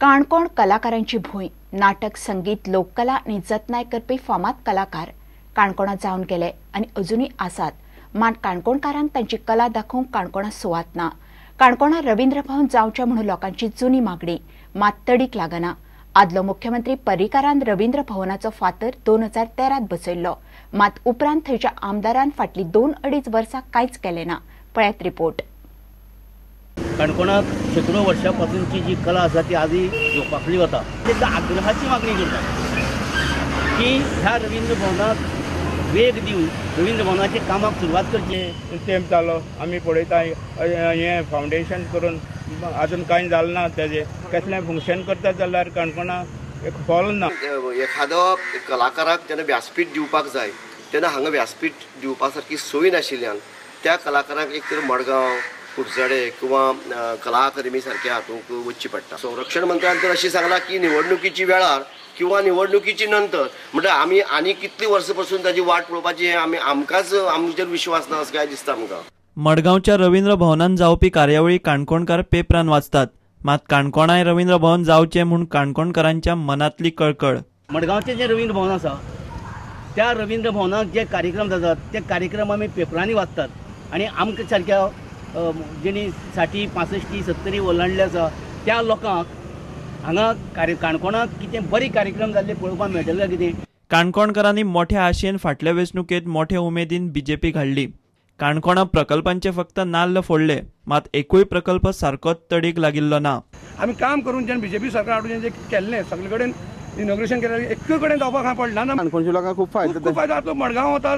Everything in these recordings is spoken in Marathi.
काणकोण कलाकारांची भूंय नाटक संगीत लोककला आणि जतनाय करपी फामाद कलाकार काणकोणात जावन गेले आणि अजूनही आसात। मात काणकोणकारांक तांची कला दाखोवंक काणकोणां सुवात ना। काणकोणा रवींद्र भवन जावचें म्हणून लोकांची जुनी मागणी, मात तडीक लागना। आदलो मुख्यमंत्री पर्रीकारान रवींद्र भवनाचो फातर 2013त बसयल्लो, मात उपरांत थंयच्या आमदारान फाटली 2-2.5 वर्सां कांयच केलें ना। पळयात रिपोर्ट। काणकोणात शेकडो वर्षांपासूनची जी कला आसा ती आजही जोपासली वता। तेका आग्रहाची मागणी करता की ह्या रवींद्र भवनाक वेग दिवन रवींद्र भवनाचे कामाक सुरवात करची। तेंप जालो आमी पळयता हे फावंडेशन करून अजून कांय जालें ना। तेजे कसलें फंक्शन करता जाल्यार काणकोणाक एक हॉल ना। एखादो कलाकाराक जेन्ना व्यासपीठ दिवपाक जाय तेन्ना हांगा व्यासपीठ दिवपा सारकी सोय नाशिल्ल्यान त्या कलाकाराक एक तर मडगांव कुडचडे किंवा कला अकादमी सारख्या हातूंक वचची पडटा। संरक्षण मंत्र्यान तर अशें सांगलां की निवडणुकीची वेळार किंवा निवडणुकीची नंतर म्हणजे आमी आनी कितली वर्सां पासून ताची वाट पळोवपाची आमकांच आमचेर विश्वास ना असो काय दिसता आमकां। मडगांवच्या रवींद्र भवनात जावपी कार्यावळी काणकोणकार पेपरान वाचतात, मात काणकोणाय रवींद्र भवन जावचें म्हूण काणकोणकारांच्या मनातली कळकळ। मडगांवचें जे रवींद्र भवन आसा त्या रवींद्र भवनाक जे कार्यक्रम जातात ते कार्यक्रम आमी पेपरांनी वाचतात आणि आमकां सारक्या जेणी 60, 65, 70 ओलांडले आसा त्या लोकांक हांगा काणकोणाक कितें बरे कार्यक्रम जाल्ले पळोवपाक मेळटले काय कितें। काणकोणकारांनी मोठ्या आशेन फाटल्या वेंचणुकेंत मोठ्या उमेदीन बीजेपी हाडली। काणकोणा प्रकल्पांचे फक्त नाल्ल फोडले, मात एकूय प्रकल्प सारकोच तडीक लागिल्लो ना। आमी काम करून जेन्ना बीजेपी सरकार हाडून जे केल्लें सगळे कडेन इनॉग्रेशन केलें एकूय कडेन जावपाक हांव पडला ना। काणकोणच्या लोकांक खूब फायदो जातलो। मडगांव वता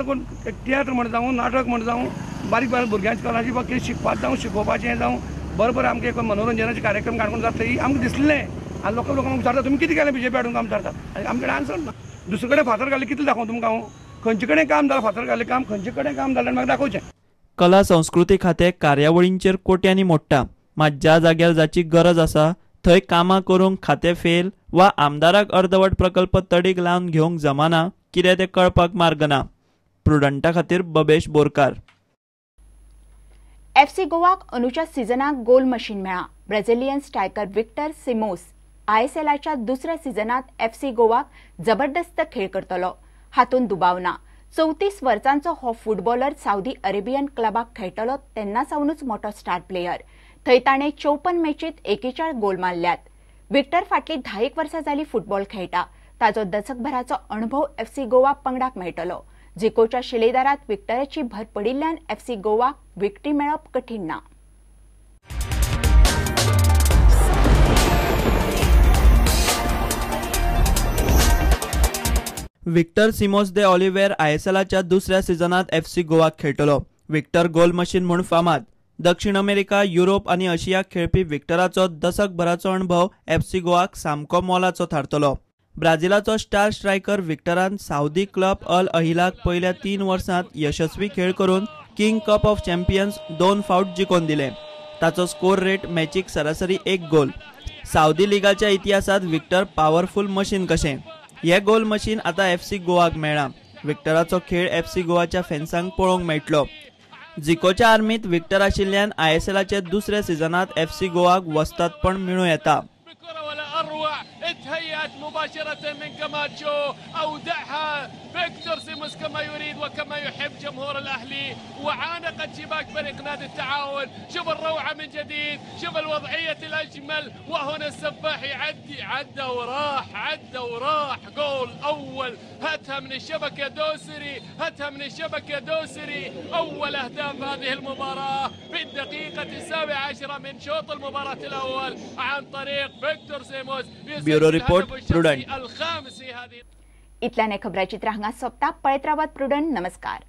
एक तियात्र म्हण जावं नाटक म्हण जावं बारीक बारीक भुरग्यांची कलाची कितें शिकपाक जावं शिकोवपाचें जावं बरोबर आमकां एक मनोरंजनाचे कार्यक्रम काणकोण जातले आमकां दिसलें। आनी लोकांक विचारता तुमी कितें केलें बीजेपी हाडून काम करतात आनी आमचे कडेन आन्सर ना। दुसरे कडेन फातर घाले कितले दाखोव तुमकां हांव खंयचे कडेन काम जालां फातर घाले काम खंयचे कडेन काम जालें म्हाका दाखोवचें। कला संस्कृती खातें कार्यावळींचेर कोट्यांनी मोडटा, मात ज्या जाग्यार जाची गरज आसा थंय कामां करूंक खातें फेल वा आमदाराक अर्दवट प्रकल्प तडीक लावन घेवंक जमाना कितें तें कळपाक मार्ग ना। प्रुडंटा खातीर बबेश बोरकार। FC गोवाक अंदूच्या सिजनाक गोल मशीन मेळ्ळा। ब्राझिलियन स्ट्रायकर विक्टर सिमोस ISLच्या दुसऱ्या सिजनात FC गोवाक जबरदस्त खेळ करतलो, हातूंत दुबाव ना। 34 वर्सांचो हो फुटबॉलर साऊदी अरेबियन क्लबाक खेळटलो तेन्ना सावनूच मोठो स्टार प्लेयर। थंय ताणें 54 मॅचींत 41 गोल मारल्यात। विक्टर फाटली 10 वर्सां जाली फुटबॉल खेळटा। ताचो दशकभराचो अणभव FC गोवा पंगडाक मेळटलो। जिकोच्या शिलेदारात विक्टराची भर पडिल्ल्यान FC गोवाक विक्टरी मेळप कठीण ना। विक्टर सिमोस दे ऑलिव्हेर ISLच्या दुसऱ्या सिजनात FC गोवाक खेळटलो। विक्टर गोल मशीन म्हूण फामाद। दक्षिण अमेरिका, युरोप आनी आशियाक खेळपी विक्टराचो दशकभराचो अणभव FC गोवाक सामको मोलाचो थारतलो। ब्राझीलाचो स्टार स्ट्रायकर विक्टरान साऊदी क्लब अल अहिलाक पयल्या 3 वर्सांत यशस्वी खेळ करून किंग कप ऑफ चॅम्पियन्स 2 फावट जिखून दिले। ताचो स्कोर रेट मॅचीक सरासरी 1 गोल। साऊदी लिगाच्या इतिहासात विक्टर पॉवरफुल मशीन कशें। हे गोल मशीन आता FC गोवाक मेळ्ळा। विक्टराचो खेळ FC गोवाच्या फॅन्सांक पळोवंक मेळटलो। जिकोच्या आर्मीत विक्टर आशिल्ल्यान ISLच्या दुसऱ्या सिजनात FC गोवाक वस्तादपण मेळूं येता। انتهيت مباشرة من كاماتشو أودعها فيكتور سيموس كما يريد وكما يحب جمهور الأهلي وعانقت شباك فريق نادي التعاون. شوف الروعة من جديد، شوف الوضعية الأجمل، وهنا السفاح يعدي عدى وراح جول أول هاتها من الشبكة دوسري، هاتها من الشبكة دوسري. أول أهداف هذه المباراة في الدقيقة 17 من شوط المباراة الأول عن طريق فيكتور سيموس. Bureau report Prudent. इतल्यान खबराचित्र हांगा सोंपता। पळयत रावात प्रुडंट। नमस्कार।